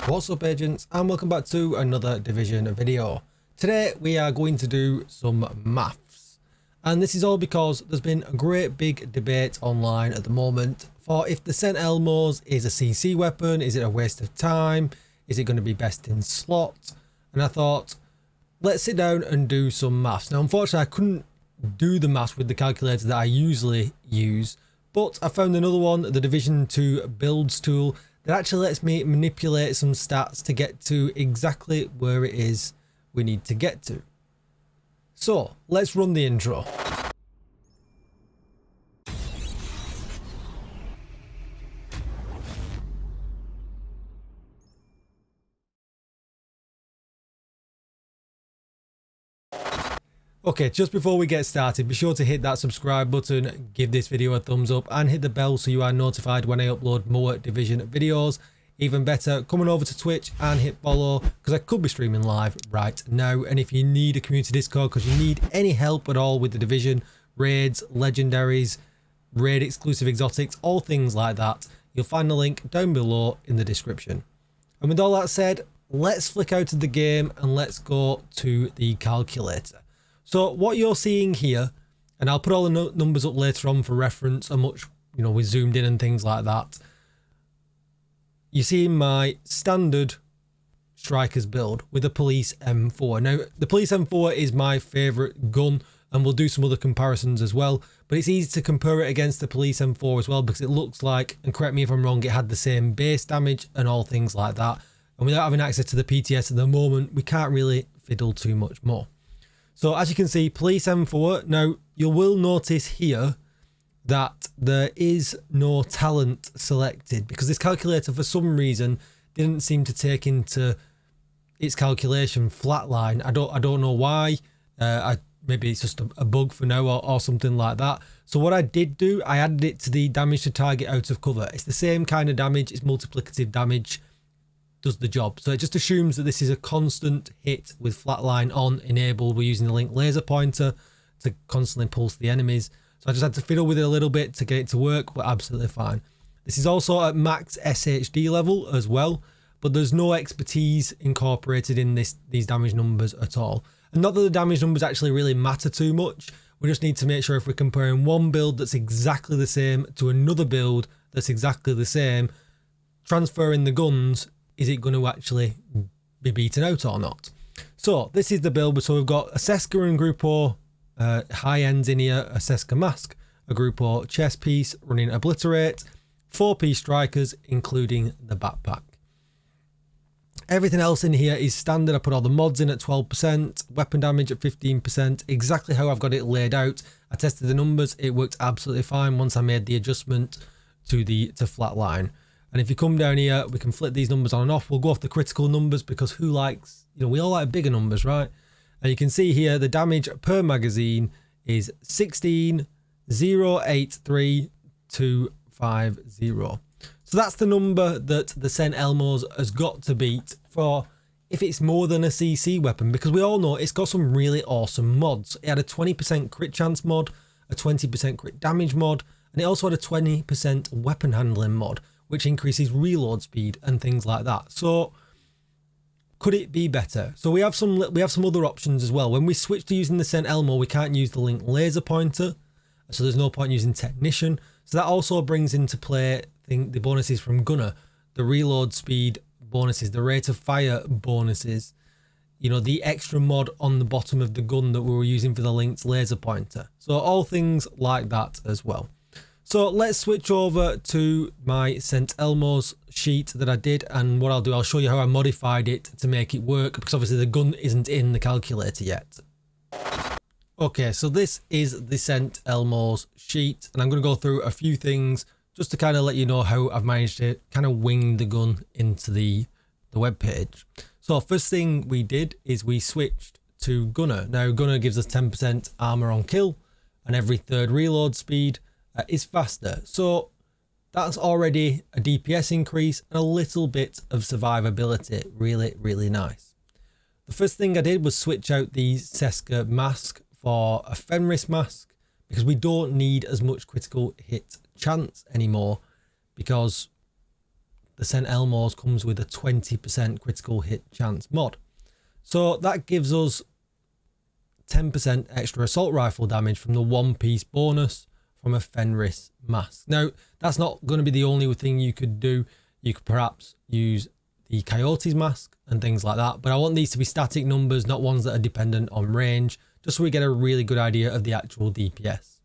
What's up agents, and welcome back to another Division video. Today we are going to do some maths, and this is all because there's been a great big debate online at the moment for if the St. Elmo's is a CC weapon. Is it a waste of time? Is it going to be best in slot? And I thought, let's sit down and do some maths. Now unfortunately I couldn't do the maths with the calculator that I usually use, but I found another one, the Division 2 builds tool, that actually lets me manipulate some stats to get to exactly where it is we need to get to. So let's run the intro. Okay, just before we get started, be sure to hit that subscribe button, give this video a thumbs up and hit the bell so you are notified when I upload more Division videos. Even better, come on over to Twitch and hit follow because I could be streaming live right now. And if you need a community Discord because you need any help at all with the Division, raids, legendaries, raid exclusive exotics, all things like that, you'll find the link down below in the description. And with all that said, let's flick out of the game and let's go to the calculator. So what you're seeing here, and I'll put all the numbers up later on for reference, how much, we zoomed in and things like that. You see my standard strikers build with a police M4. Now, the police M4 is my favorite gun, and we'll do some other comparisons as well, but it's easy to compare it against the police M4 as well because it looks like, and correct me if I'm wrong, it had the same base damage and all things like that. And without having access to the PTS at the moment, we can't really fiddle too much more. So as you can see, police M4. Now you will notice here that there is no talent selected because this calculator for some reason didn't seem to take into its calculation flatline. I don't know why. Maybe it's just a bug for now or something like that. So what I did do, I added it to the damage to target out of cover. It's the same kind of damage. It's multiplicative damage. Does the job. So it just assumes that this is a constant hit with flatline on enabled. We're using the link laser pointer to constantly pulse the enemies. So I just had to fiddle with it a little bit to get it to work, but absolutely fine. This is also at max SHD level as well, but there's no expertise incorporated in these damage numbers at all. And not that the damage numbers actually really matter too much. We just need to make sure if we're comparing one build that's exactly the same to another build that's exactly the same, transferring the guns, is it going to actually be beaten out or not? So this is the build. So we've got a Seska and Group O high ends in here, a Seska mask, a Group O chest piece running Obliterate, 4-piece strikers including the backpack. Everything else in here is standard. I put all the mods in at 12%, weapon damage at 15%, exactly how I've got it laid out. I tested the numbers, it worked absolutely fine once I made the adjustment to flatline. And if you come down here, we can flip these numbers on and off. We'll go off the critical numbers because who likes, we all like bigger numbers, right? And you can see here the damage per magazine is 16,083,250. So that's the number that the St. Elmo's has got to beat for if it's more than a CC weapon, because we all know it's got some really awesome mods. It had a 20% crit chance mod, a 20% crit damage mod, and it also had a 20% weapon handling mod, which increases reload speed and things like that. So could it be better? So we have some other options as well. When we switch to using the St. Elmo, we can't use the link laser pointer, so there's no point using technician. So that also brings into play the bonuses from gunner, the reload speed bonuses, the rate of fire bonuses, the extra mod on the bottom of the gun that we were using for the linked laser pointer. So all things like that as well. So let's switch over to my St. Elmo's sheet that I did, and what I'll do, I'll show you how I modified it to make it work because obviously the gun isn't in the calculator yet. Okay, so this is the St. Elmo's sheet, and I'm going to go through a few things just to kind of let you know how I've managed to kind of wing the gun into the web page. So first thing we did is we switched to gunner. Now gunner gives us 10% armor on kill, and every third reload speed is faster. So that's already a DPS increase and a little bit of survivability. Really, really nice. The first thing I did was switch out the Seska mask for a Fenris mask because we don't need as much critical hit chance anymore because the St. Elmo's comes with a 20% critical hit chance mod. So that gives us 10% extra assault rifle damage from the one-piece bonus from a Fenris mask. Now, that's not going to be the only thing you could do. You could perhaps use the Coyote's mask and things like that. But I want these to be static numbers, not ones that are dependent on range, just so we get a really good idea of the actual DPS.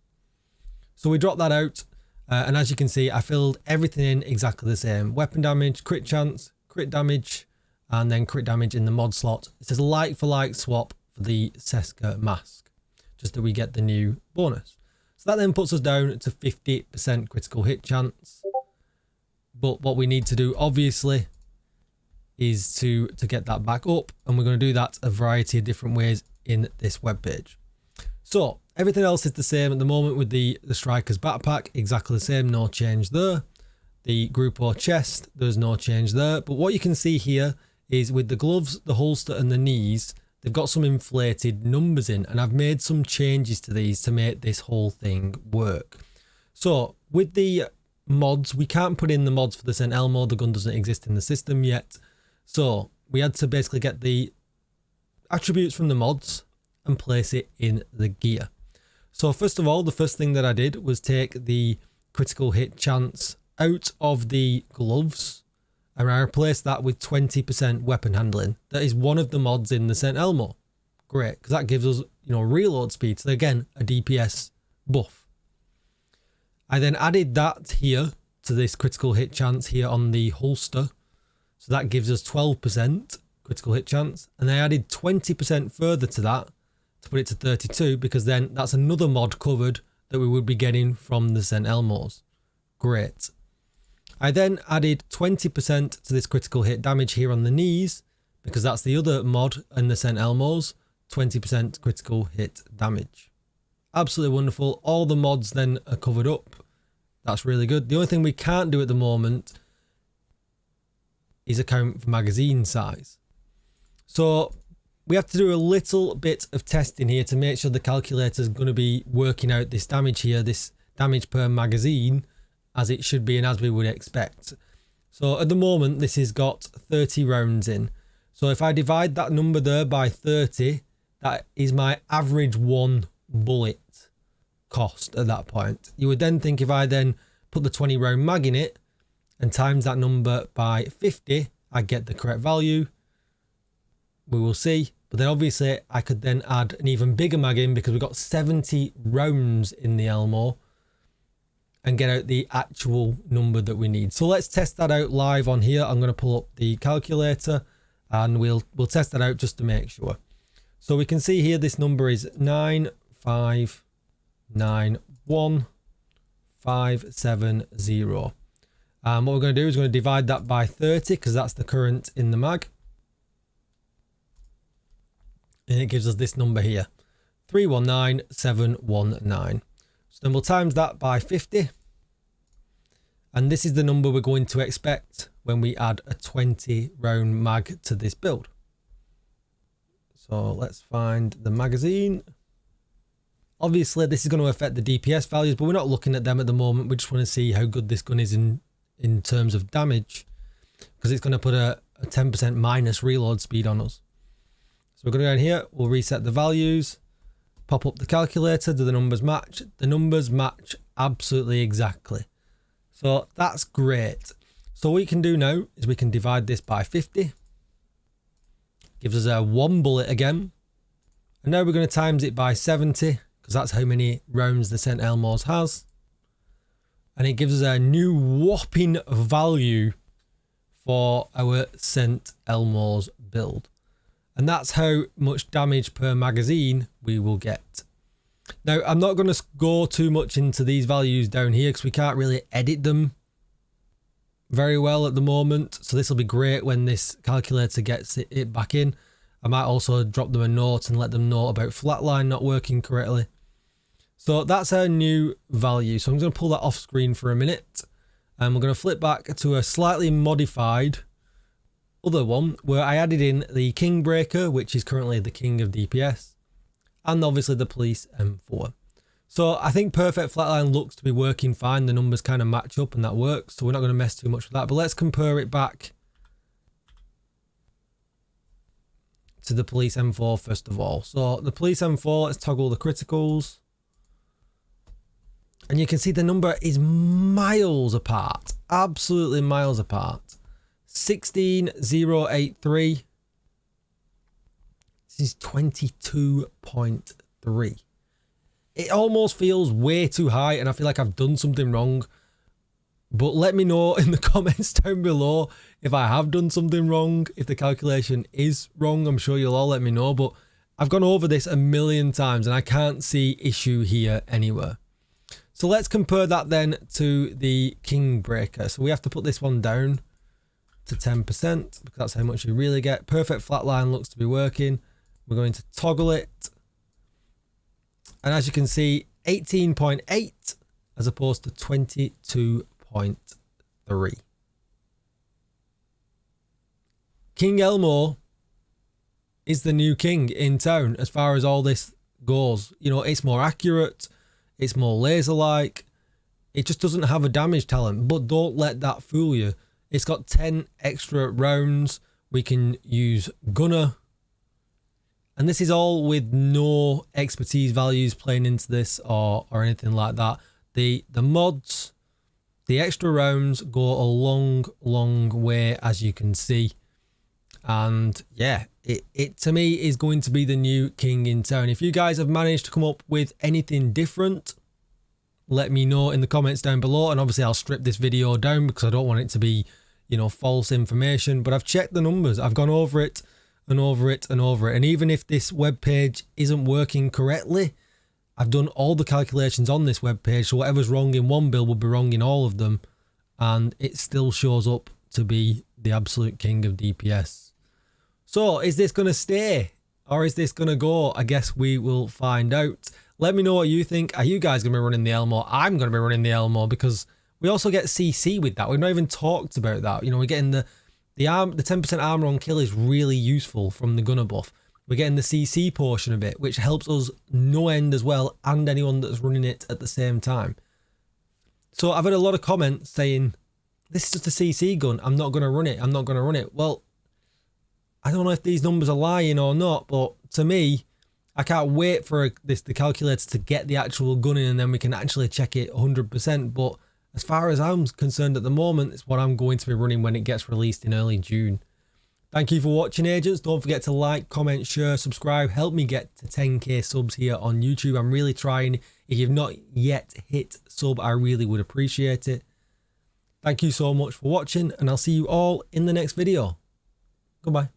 So we drop that out. And as you can see, I filled everything in exactly the same. Weapon damage, crit chance, crit damage, and then crit damage in the mod slot. It says like for like swap for the Seska mask, just that we get the new bonus. So that then puts us down to 50% critical hit chance. But what we need to do, obviously, is to get that back up. And we're going to do that a variety of different ways in this web page. So everything else is the same at the moment with the Striker's backpack, exactly the same, no change there. The Grupo chest, there's no change there. But what you can see here is with the gloves, the holster and the knees, they've got some inflated numbers in, and I've made some changes to these to make this whole thing work. So with the mods, we can't put in the mods for the St. Elmo, the gun doesn't exist in the system yet. So we had to basically get the attributes from the mods and place it in the gear. So first of all, the first thing that I did was take the critical hit chance out of the gloves, and I replaced that with 20% weapon handling. That is one of the mods in the St. Elmo. Great, because that gives us, you know, reload speed. So again, a DPS buff. I then added that here to this critical hit chance here on the holster. So that gives us 12% critical hit chance. And I added 20% further to that to put it to 32, because then that's another mod covered that we would be getting from the St. Elmo's. Great. I then added 20% to this critical hit damage here on the knees, because that's the other mod in the St. Elmo's, 20% critical hit damage. Absolutely wonderful. All the mods then are covered up. That's really good. The only thing we can't do at the moment is account for magazine size. So we have to do a little bit of testing here to make sure the calculator is going to be working out this damage here, this damage per magazine, as it should be and as we would expect. So at the moment, this has got 30 rounds in. So if I divide that number there by 30, that is my average one bullet cost at that point. You would then think if I then put the 20 round mag in it and times that number by 50, I get the correct value. We will see. But then obviously I could then add an even bigger mag in, because we've got 70 rounds in the Elmo, and get out the actual number that we need. So let's test that out live on here. I'm going to pull up the calculator and we'll test that out just to make sure. So we can see here this number is 9591570. What we're going to do is we're going to divide that by 30, because that's the current in the mag. And it gives us this number here, 319719. So then we'll times that by 50. And this is the number we're going to expect when we add a 20 round mag to this build. So let's find the magazine. Obviously, this is going to affect the DPS values, but we're not looking at them at the moment. We just want to see how good this gun is in terms of damage, because it's going to put a 10% minus reload speed on us. So we're going to go in here, we'll reset the values, pop up the calculator, do the numbers match? The numbers match absolutely exactly. So that's great. So what we can do now is we can divide this by 50. Gives us a one bullet again. And now we're going to times it by 70, because that's how many rounds the St. Elmo's has. And it gives us a new whopping value for our St. Elmo's build. And that's how much damage per magazine we will get. Now, I'm not going to go too much into these values down here, because we can't really edit them very well at the moment. So this will be great when this calculator gets it back in. I might also drop them a note and let them know about flatline not working correctly. So that's our new value. So I'm going to pull that off screen for a minute. And we're going to flip back to a slightly modified other one where I added in the King Breaker, which is currently the King of DPS, and obviously the Police M4. So I think perfect flatline looks to be working fine. The numbers kind of match up and that works. So we're not going to mess too much with that. But let's compare it back to the police M4 first of all. So the police M4, let's toggle the criticals. And you can see the number is miles apart. Absolutely miles apart. 16083. This is 22.3. It almost feels way too high and I feel like I've done something wrong. But let me know in the comments down below if I have done something wrong, if the calculation is wrong. I'm sure you'll all let me know, but I've gone over this a million times and I can't see issue here anywhere. So let's compare that then to the King Breaker. So we have to put this one down to 10% because that's how much you really get. Perfect flatline looks to be working. We're going to toggle it. And as you can see, 18.8 as opposed to 22.3. King Elmo is the new king in town as far as all this goes. You know, it's more accurate. It's more laser-like. It just doesn't have a damage talent, but don't let that fool you. It's got 10 extra rounds. We can use Gunner. And this is all with no expertise values playing into this or anything like that. The mods, the extra rounds go a long, long way, as you can see. And yeah, it to me is going to be the new king in town. If you guys have managed to come up with anything different, let me know in the comments down below. And obviously I'll strip this video down because I don't want it to be, you know, false information. But I've checked the numbers. I've gone over it and over it and over it. And even if this web page isn't working correctly, I've done all the calculations on this web page. So whatever's wrong in one build will be wrong in all of them. And it still shows up to be the absolute king of DPS. So is this going to stay or is this going to go? I guess we will find out. Let me know what you think. Are you guys going to be running the Elmo? I'm going to be running the Elmo because we also get CC with that. We've not even talked about that. You know, we're getting the 10% armor on kill is really useful from the gunner buff. We're getting the CC portion of it, which helps us no end as well, and anyone that's running it at the same time. So I've had a lot of comments saying, this is just a CC gun. I'm not going to run it. I'm not going to run it. Well, I don't know if these numbers are lying or not, but to me, I can't wait for the calculator to get the actual gun in and then we can actually check it 100%. But as far as I'm concerned at the moment, it's what I'm going to be running when it gets released in early June. Thank you for watching, agents. Don't forget to like, comment, share, subscribe. Help me get to 10k subs here on YouTube. I'm really trying. If you've not yet hit sub, I really would appreciate it. Thank you so much for watching, and I'll see you all in the next video. Goodbye.